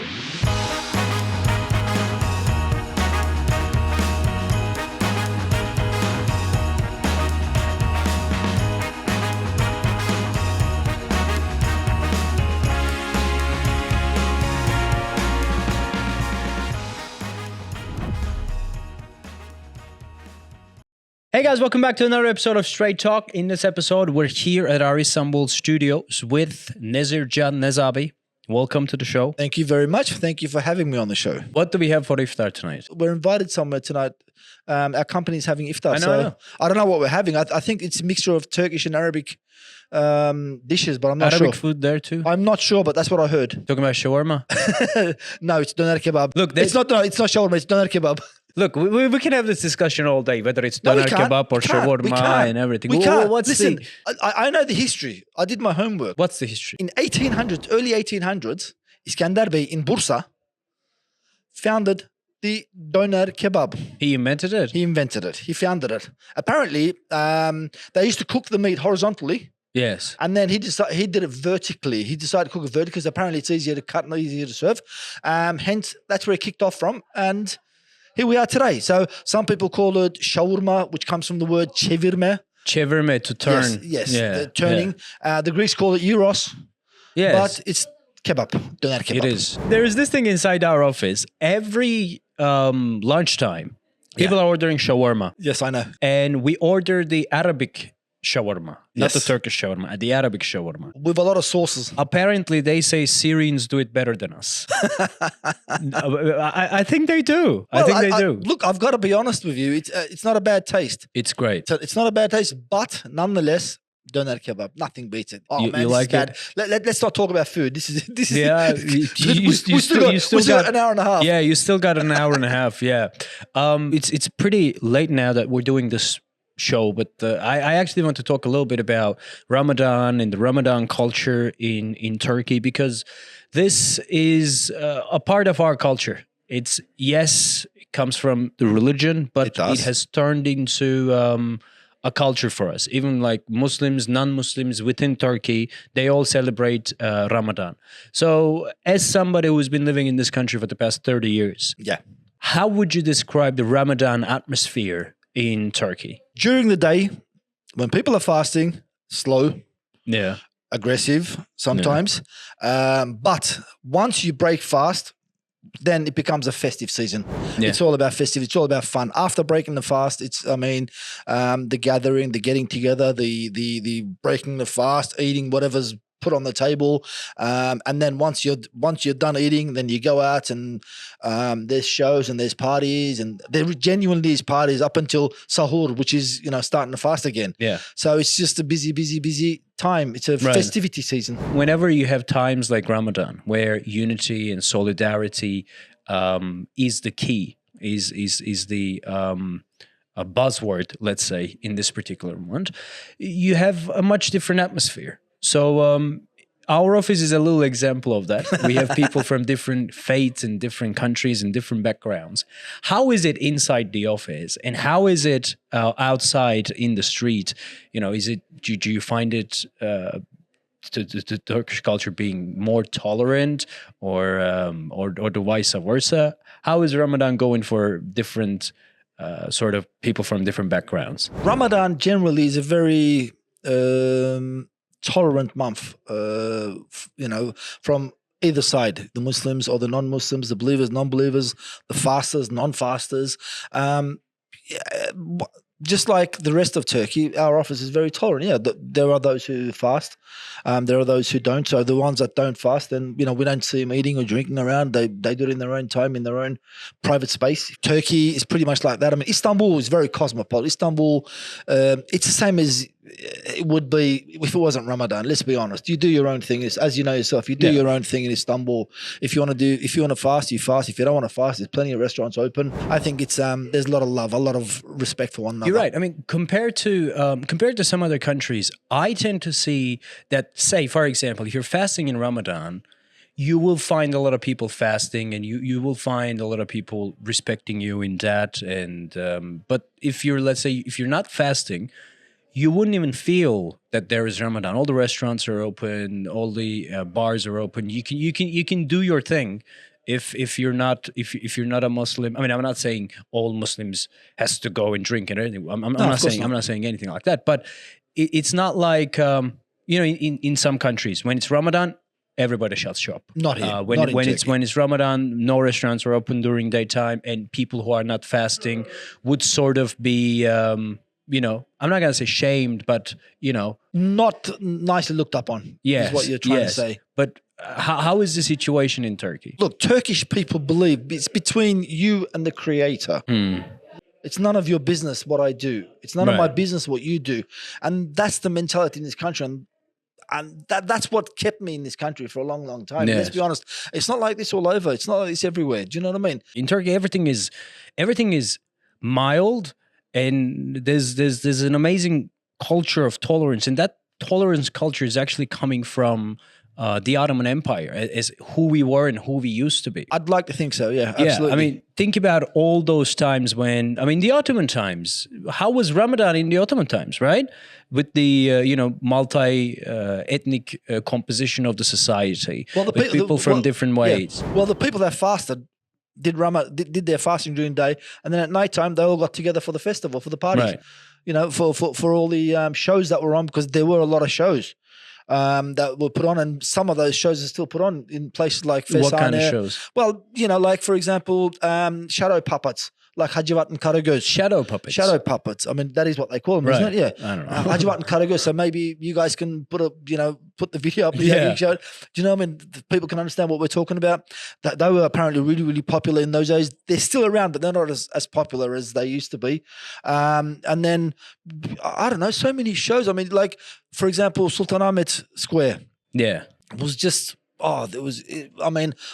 Hey guys, welcome back to another episode of Straight Talk. In this episode, we're here at our Istanbul studios with Nezir Nezabi. Welcome to the show. Thank you very much. Thank you for having me on the show. What do we have for iftar tonight? We're invited somewhere tonight. Our company's having iftar. I know. I don't know what we're having. I think it's a mixture of Turkish and Arabic dishes, but I'm not sure. Arabic food there too? I'm not sure, but that's what I heard. Talking about shawarma? No, it's doner kebab. Look, it's not shawarma, it's doner kebab. Look, we can have this discussion all day, whether it's doner kebab or shawarma and everything. We can't. Listen, I know the history. I did my homework. What's the history? In early 1800s, Iskandar Bey in Bursa founded the doner kebab. He invented it? He invented it. He founded it. Apparently, they used to cook the meat horizontally. Yes. And then he did it vertically. He decided to cook it vertically because apparently it's easier to cut and easier to serve. Hence, that's where he kicked off from. And here we are today. So some people call it shawarma, which comes from the word çevirme. Çevirme, to turn. Yes, yeah, turning. Yeah. The Greeks call it gyros. Yes. But it's kebab, doner kebab. It is. There is this thing inside our office. Every lunchtime, people are ordering shawarma. Yes, I know. And we order the Arabic shawarma, not the Turkish shawarma, the Arabic shawarma. With a lot of sauces. Apparently, they say Syrians do it better than us. I think they do. Well, I think they do. Look, I've got to be honest with you. It's not a bad taste. It's great. It's not a bad taste, but nonetheless, doner kebab, nothing beats it. Oh man, you like it? Let's not talk about food. This is. Yeah, we still got an hour and a half. Yeah, you still got an hour and a half. Yeah, it's pretty late now that we're doing this show, but I actually want to talk a little bit about Ramadan and the Ramadan culture in Turkey, because this is a part of our culture. It comes from the religion, but it has turned into a culture for us. Even like Muslims, non-Muslims within Turkey, they all celebrate Ramadan. So as somebody who's been living in this country for the past 30 years, how would you describe the Ramadan atmosphere in Turkey? During the day, when people are fasting, slow, aggressive sometimes, but once you break fast, then it becomes a festive season. It's all about festive. It's all about fun. After breaking the fast, the gathering, the getting together, the breaking the fast, eating whatever's put on the table, and then once you're done eating, then you go out and there's shows and there's parties, and there genuinely is parties up until sahur, which is starting to fast again. So it's just a busy time. It's a festivity season. Whenever you have times like Ramadan, where unity and solidarity is the key, is the a buzzword, let's say, in this particular month, you have a much different atmosphere. So our office is a little example of that. We have people from different faiths and different countries and different backgrounds. How is it inside the office, and how is it outside in the street? Do you find it the Turkish culture being more tolerant, or the vice versa? How is Ramadan going for different sort of people from different backgrounds? Ramadan generally is a very tolerant month, from either side, the Muslims or the non-Muslims, the believers, non-believers, the fasters, non-fasters. Just like the rest of Turkey, our office is very tolerant. Yeah, there are those who fast. There are those who don't. So the ones that don't fast, then we don't see them eating or drinking around. They do it in their own time, in their own private space. Turkey is pretty much like that. I mean, Istanbul is very cosmopolitan. Istanbul, it's the same as it would be if it wasn't Ramadan. Let's be honest. You do your own thing, as you know yourself. You do your own thing in Istanbul. If you want to fast, you fast. If you don't want to fast, there's plenty of restaurants open. I think it's there's a lot of love, a lot of respect for one another. You're right. I mean, compared to some other countries, I tend to see that, say, for example, if you're fasting in Ramadan, you will find a lot of people fasting, and you will find a lot of people respecting you in that. And but if you're, let's say, if you're not fasting, you wouldn't even feel that there is Ramadan. All the restaurants are open, all the bars are open. You can do your thing if you're not if you're not a Muslim. I mean, I'm not saying all Muslims has to go and drink and everything. I'm not saying anything like that. But it's not like in some countries when it's Ramadan, everybody shuts shop. Not here. When it's Ramadan, no restaurants are open during daytime, and people who are not fasting would sort of be, I'm not gonna say shamed, but not nicely looked up on. Yes, is what you're trying to say. But how is the situation in Turkey? Look, Turkish people believe it's between you and the Creator. It's none of your business what I do. It's none of my business what you do, and that's the mentality in this country. And that's what kept me in this country for a long, long time. Yes. Let's be honest. It's not like this all over. It's not like this everywhere. Do you know what I mean? In Turkey, everything is mild, and there's an amazing culture of tolerance, and that tolerance culture is actually coming from the Ottoman Empire, as who we were and who we used to be. I'd like to think so. Yeah, absolutely. Yeah, I mean, think about all those times the Ottoman times. How was Ramadan in the Ottoman times, right? With the multi-ethnic composition of the society, with people from different ways. Yeah. Well, the people that fasted did their fasting during the day, and then at night time they all got together for the festival, for the parties. Right. For all the shows that were on, because there were a lot of shows that were put on, and some of those shows are still put on in places like Fesane. What kind of shows? Well, like for example, shadow puppets. Like Hacivat and Karagöz. Shadow puppets. Shadow puppets. I mean, that is what they call them, isn't it? Yeah. I don't know. Hacivat and Karagöz. So maybe you guys can put the video up. Yeah. Show. Do you know what I mean? People can understand what we're talking about. They were apparently really, really popular in those days. They're still around, but they're not as popular as they used to be. And then, I don't know, so many shows. I mean, like, for example, Sultanahmet Square. Yeah. Was just,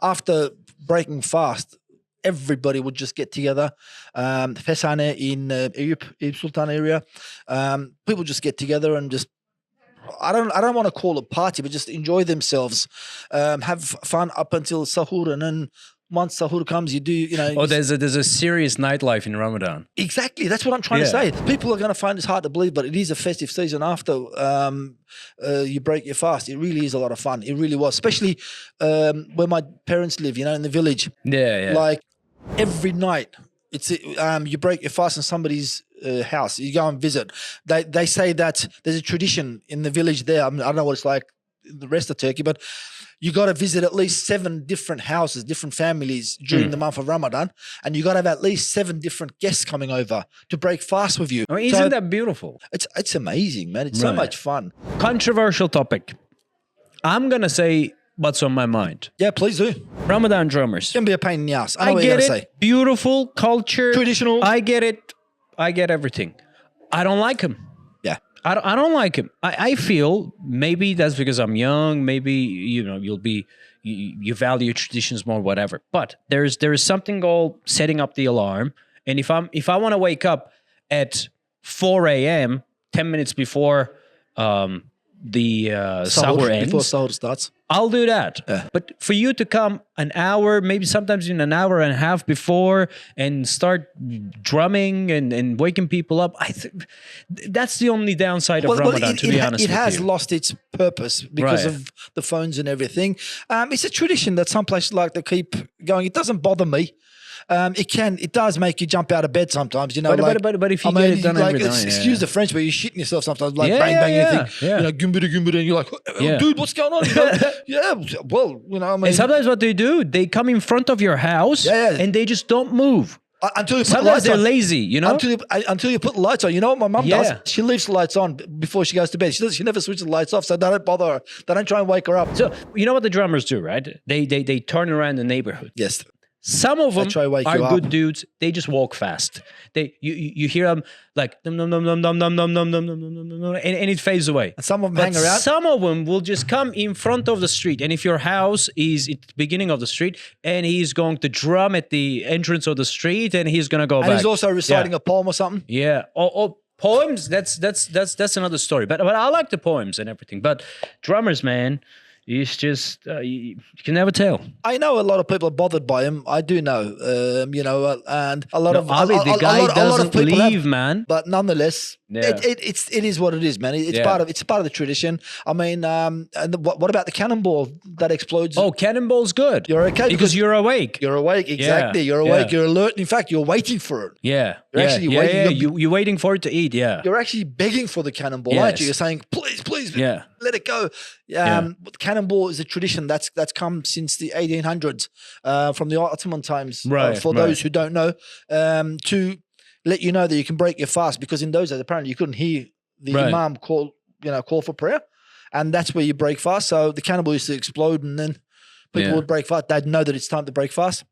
after breaking fast, everybody would just get together. Fesane in Eyüp Sultan area. People just get together and just, I don't want to call it party, but just enjoy themselves, have fun up until sahur, and then once sahur comes, you do, Oh, there's a serious nightlife in Ramadan. Exactly, that's what I'm trying to say. People are going to find this hard to believe, but it is a festive season after you break your fast. It really is a lot of fun. It really was, especially where my parents live, in the village. Yeah. Like every night, it's you break your fast in somebody's house. You go and visit. They say that there's a tradition in the village there. I don't know what it's like in the rest of Turkey, but you got to visit at least 7 different houses, different families during the month of Ramadan, and you got to have at least 7 different guests coming over to break fast with you. I mean, isn't that beautiful? It's amazing, man. It's so much fun. Controversial topic. I'm gonna say what's on my mind. Yeah, please do. Ramadan drummers. It's gonna be a pain in the ass. I know what get you're it. gonna say. Beautiful culture, traditional. I get it. I get everything. I don't like them. Yeah. I don't like him. I feel maybe that's because I'm young. Maybe you value traditions more, whatever. But there is something called setting up the alarm. And if I want to wake up at 4 a.m., 10 minutes before the sahur ends, before sahur starts, I'll do that. Yeah. But for you to come an hour, maybe sometimes in an hour and a half before, and start drumming and waking people up, I think that's the only downside of Ramadan, to be honest with you. It has lost its purpose because of the phones and everything. It's a tradition that some places like to keep going. It doesn't bother me. It does make you jump out of bed sometimes, But if you get it done every day, excuse the French, but you're shitting yourself sometimes, like bang, anything, gumbida, and you're like, dude, what's going on? And sometimes what they do, they come in front of your house and they just don't move. Until you put sometimes they're lazy, Until you put the lights on. You know what my mum does? She leaves the lights on before she goes to bed. She never switches the lights off, so they don't bother her. They don't try and wake her up. So you know what the drummers do, right? They turn around the neighborhood. Yes. Some of them are good dudes. They just walk fast. You hear them like and it fades away. And some of them hang around. Some of them will just come in front of the street. And if your house is at the beginning of the street, and he's going to drum at the entrance of the street, and he's gonna go back. And he's also reciting a poem or something. Yeah. Or poems. That's another story. But I like the poems and everything. But drummers, man. It's just, you can never tell. I know a lot of people are bothered by him. I do know, and a lot of the guy doesn't leave, man. But nonetheless, It is what it is, man. It's part of the tradition. I mean, and what about the cannonball that explodes? Oh, cannonball's good. You're okay because you're awake. You're awake, exactly. You're awake. You're alert. In fact, you're waiting for it. Yeah, you're actually waiting. You're waiting for it to eat. Yeah, you're actually begging for the cannonball, aren't you? You're saying, please, let it go. Cannonball is a tradition that's come since the 1800s, from the Ottoman times. For those who don't know, to let you know that you can break your fast, because in those days apparently you couldn't hear the imam call for prayer, and that's where you break fast. So the cannonball used to explode, and then people would break fast. They'd know that it's time to break fast.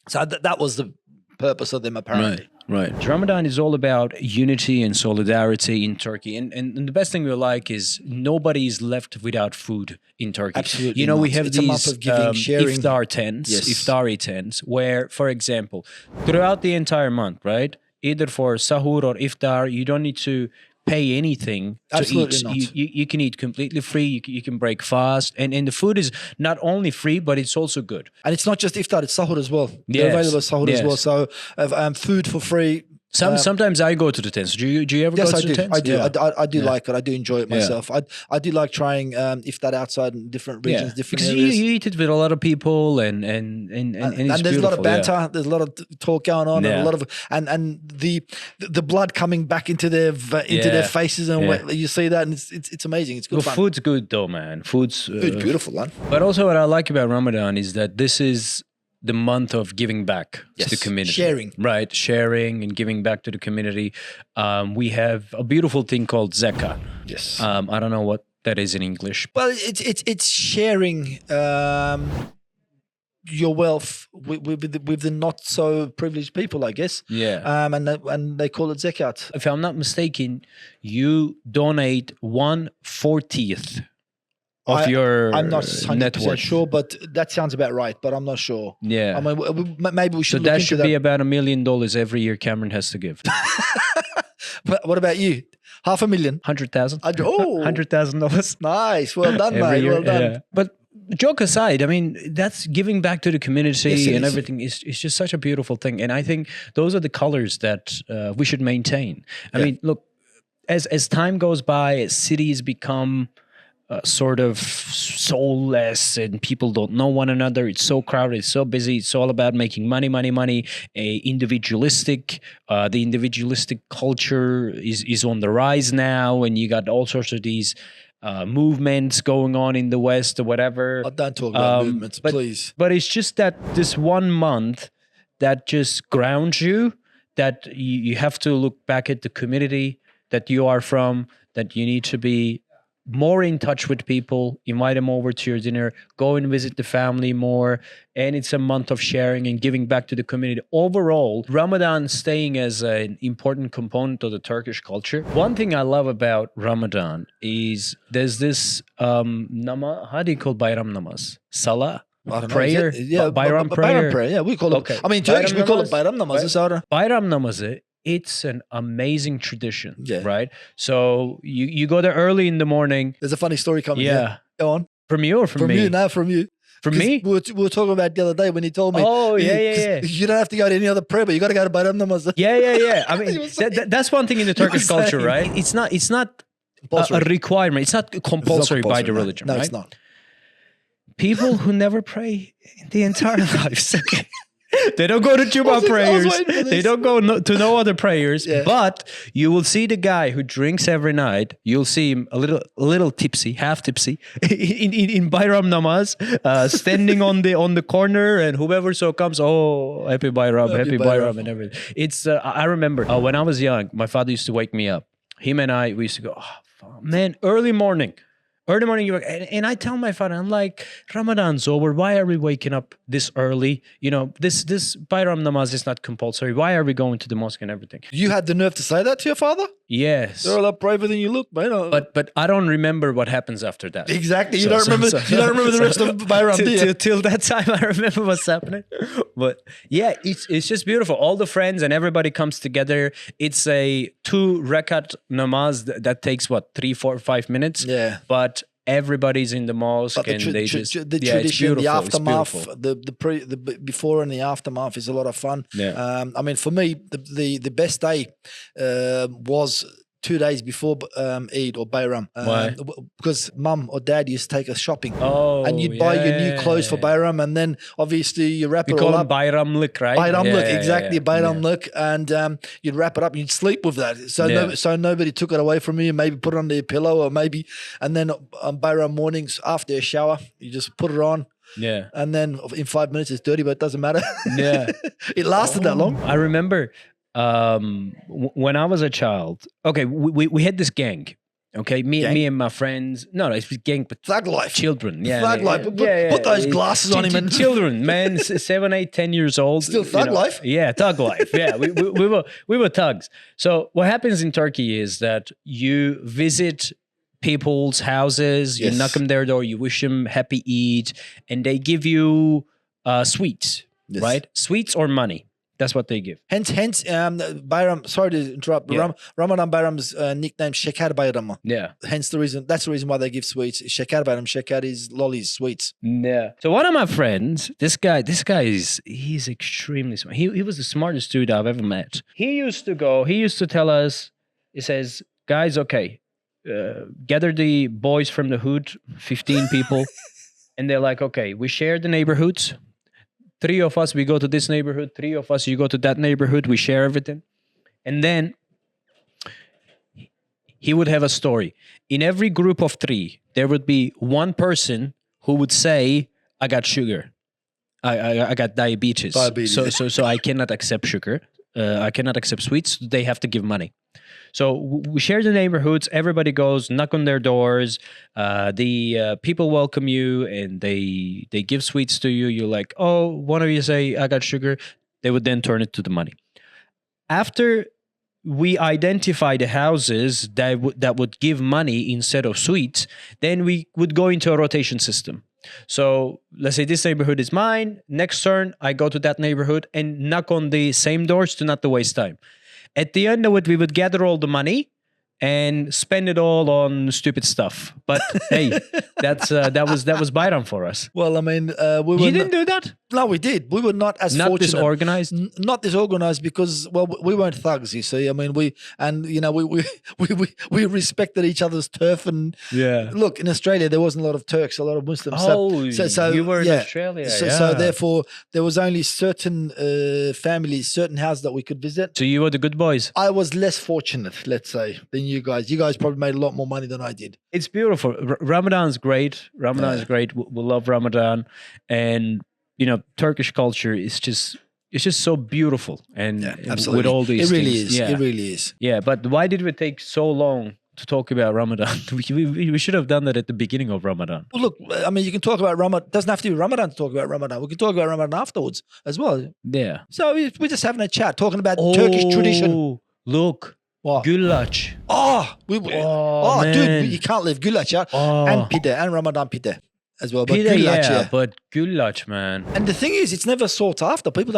So that was the purpose of them, apparently. Right. Ramadan is all about unity and solidarity in Turkey. And the best thing we like is nobody is left without food in Turkey. Absolutely. We have it's these a month of giving, sharing. iftari tents, where, for example, throughout the entire month, right, either for sahur or iftar, you don't need to pay anything to Absolutely eat. not. You can eat completely free. You can break fast. And the food is not only free, but it's also good. And it's not just iftar, it's sahur as well. They're available as sahur as well. So food for free. Sometimes I go to the tents. Do you ever go to the tents? I do. I do like it. I do enjoy it myself. I do like trying iftar outside in different regions, different areas. Because you eat it with a lot of people and it's there's a lot of banter. Yeah. There's a lot of talk going on, and a lot of and the blood coming back into their faces, and you see that, and it's amazing. It's good fun. Food's good though, man. Food's beautiful, man. But also, what I like about Ramadan is that this is the month of giving back to the community. Sharing and giving back to the community. We have a beautiful thing called zakah. Yes. I don't know what that is in English. Well, it's sharing your wealth with the not so privileged people, I guess. Yeah. And they call it zakat. If I'm not mistaken, you donate 1/40 of your I'm not net 100% worth. sure, but that sounds about right, but I'm not sure. Yeah. I mean, maybe we should look that into should be about $1 million every year Cameron has to give. But what about you? $500,000? 100,000. Oh, $100,000. Nice. Well done, mate. Well done. Yeah. But joke aside, I mean, that's giving back to the community and everything. It's just such a beautiful thing. And I think those are the colors that we should maintain. I mean, look, as time goes by, as cities become sort of soulless and people don't know one another, it's so crowded, it's so busy, it's all about making money. Individualistic, the individualistic culture is on the rise now, and you got all sorts of these movements going on in the West or whatever. I don't talk about movements, please. But it's just that this 1 month that just grounds you, that you have to look back at the community that you are from, that you need to be more in touch with people, invite them over to your dinner, go and visit the family more. And it's a month of sharing and giving back to the community. Overall, Ramadan staying as an important component of the Turkish culture. One thing I love about Ramadan is there's this namaz, how do you call Bayram namaz? Salah? Prayer? Bayram prayer. Bayram prayer, yeah, we call it. I mean, in Turkish, we call it Bayram namazı. Bayram namazı. It's an amazing tradition, right? So you go there early in the morning. There's a funny story coming. Yeah. Go on. From you or from me? From you, now from you. From me? We were talking about the other day when he told me. Oh, yeah. You don't have to go to any other prayer, but you got to go to Bayram namaz. Yeah. I mean, that's one thing in the Turkish culture, right? It's not a requirement. It's not compulsory by the religion, right? No, it's not. People who never pray the entire lives. They don't go to Juma prayers. They don't go to no other prayers. Yeah. But you will see the guy who drinks every night. You'll see him a little tipsy, half tipsy, in Bayram namaz, standing on the corner, and whoever so comes, oh, happy Bayram, happy Bayram, and everything. It's I remember when I was young, my father used to wake me up. Him and I, we used to go, oh, man, early morning, and I tell my father, I'm like, Ramadan's over. Why are we waking up this early? You know, this Bayram namaz is not compulsory. Why are we going to the mosque and everything? You had the nerve to say that to your father? Yes. You're a lot braver than you look, man. But I don't remember what happens after that. Exactly. You don't remember the rest of Bayram, do you? Till that time, I remember what's happening. But yeah, it's just beautiful. All the friends and everybody comes together. It's a 2 rakat namaz that takes 3, 4, 5 minutes. Yeah. But everybody's in the mosque, and they just the tradition, the aftermath, the before and the aftermath is a lot of fun. Yeah. I mean, for me, the best day was 2 days before Eid or Bayram. Why? Because mum or dad used to take us shopping. Oh, And you'd buy your new clothes for Bayram, and then obviously you wrap We it call all them up. Bayramlık, right? Bayramlık, exactly. Bayramlık, Yeah. and you'd wrap it up and you'd sleep with that. So Yeah. so nobody took it away from you. Maybe put it under your pillow, or maybe, and then on Bayram mornings after a shower, you just put it on. Yeah. And then in 5 minutes it's dirty, but it doesn't matter. Yeah. It lasted that long. I remember when I was a child. Okay, we had this gang. Okay, me and my friends. No, it's gang, but Thug life. children. Yeah, Thug life. Put those glasses on him and children, man, 7, 8, 10 years old. Still thug life. Yeah, thug life. Yeah, we were thugs. So what happens in Turkey is that you visit people's houses, you Yes. knock on their door, you wish them happy Eid, and they give you sweets, Yes. right? Sweets or money. That's what they give. Hence, Bayram. Sorry to interrupt. But Yeah. Ramadan Bayram's nickname Şeker Bayramı. Yeah. Hence the reason. That's the reason why they give sweets. Şeker Bayram. Şeker is lollies, sweets. Yeah. So one of my friends, this guy he's extremely smart. He was the smartest dude I've ever met. He used to tell us, he says, guys, okay, gather the boys from the hood, 15 people. And they're like, okay, we share the neighborhoods. 3 of us, we go to this neighborhood. 3 of us, you go to that neighborhood. We share everything. And then he would have a story. In every group of 3, there would be one person who would say, I got sugar. I got diabetes. So I cannot accept sugar. I cannot accept sweets. They have to give money. So we share the neighborhoods. Everybody goes, knock on their doors. The people welcome you, and they give sweets to you. You're like, oh, one of you say, I got sugar. They would then turn it to the money. After we identify the houses that would give money instead of sweets, then we would go into a rotation system. So let's say this neighborhood is mine. Next turn, I go to that neighborhood and knock on the same doors to not to waste time. At the end of it, we would gather all the money and spend it all on stupid stuff. But hey, that was Bayram for us. Well, I mean, we were. You didn't do that? No, we did. We were not as Not fortunate. disorganized? Not disorganized because, well, we weren't thugs. You see, I mean, we respected each other's turf, and Yeah. look, in Australia there wasn't a lot of Turks, a lot of Muslims. Oh, so you were in yeah. Australia. So therefore, there was only certain families, certain houses that we could visit. So you were the good boys. I was less fortunate, let's say, than you guys. You guys probably made a lot more money than I did. It's beautiful. Ramadan's great. Ramadan is great. We love Ramadan, and Turkish culture is just so beautiful. And absolutely, with all these it really things. is. Yeah. It really is. Yeah, but why did we take so long to talk about Ramadan? We should have done that at the beginning of Ramadan. Well, look, I mean, you can talk about Ramadan. It doesn't have to be Ramadan to talk about Ramadan. We can talk about Ramadan afterwards as well. Yeah. So we're just having a chat, talking about Turkish tradition. Look. What? Güllaç. Dude, man. you can't leave Güllaç out. Oh. And pide, and Ramadan pide as well. But Pide, Güllaç, yeah. but Güllaç, man. And the thing is, it's never sought after. People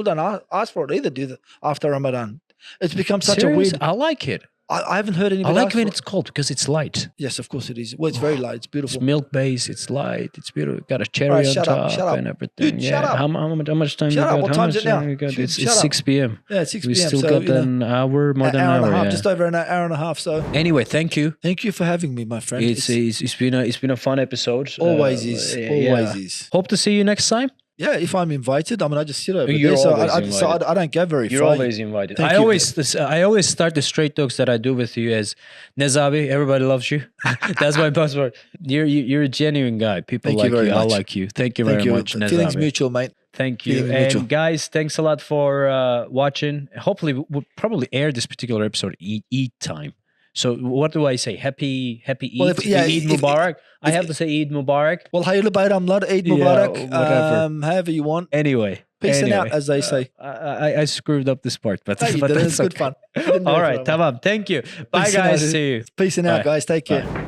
don't ask for it either, do they, after Ramadan? It's become such a weird. I like it. I haven't heard anybody. I like ask when for it's cold because it's light. it. Yes, of course it is. Well, it's very light. It's beautiful. It's milk based. It's light. It's beautiful. Got a cherry Right, on shut up, top shut up. and everything. Dude, yeah. shut up. How much time? Shut we up. got? What How time's much it now? time we got? Shut It's up. 6 p.m. Yeah, it's 6 We p.m. still so, got an hour, more than an hour. and a half, Yeah. just over an hour and a half. So Anyway, thank you. thank you for having me, my friend. It's been a fun episode. Always is. Always is. Hope to see you next time. Yeah, if I'm invited, I mean, I just sit over You're there. So always invited. I don't go very You're far. always invited. Thank I you. always start the straight talks that I do with you as Nezabi. Everybody loves you. That's my password. You're a genuine guy. People Thank like you very you. I much. like you. Thank you Thank very you. much, Feelings Nezabi. mutual, mate. Thank you. Feelings mutual. And guys, thanks a lot for watching. Hopefully, we'll probably air this particular episode Eid time. So what do I say? Happy Eid. Well, Eid Mubarak. I have to say Eid Mubarak. Well, hayırlı bayramlar, Eid Mubarak, whatever. however you want. Anyway. Peace out, as they say. I screwed up this part, but, No, you but didn't. that's It's good okay. fun. All right, tamam. Thank you. Bye, Peace guys. out. See you. Peace out, Bye. guys. Take care. Bye.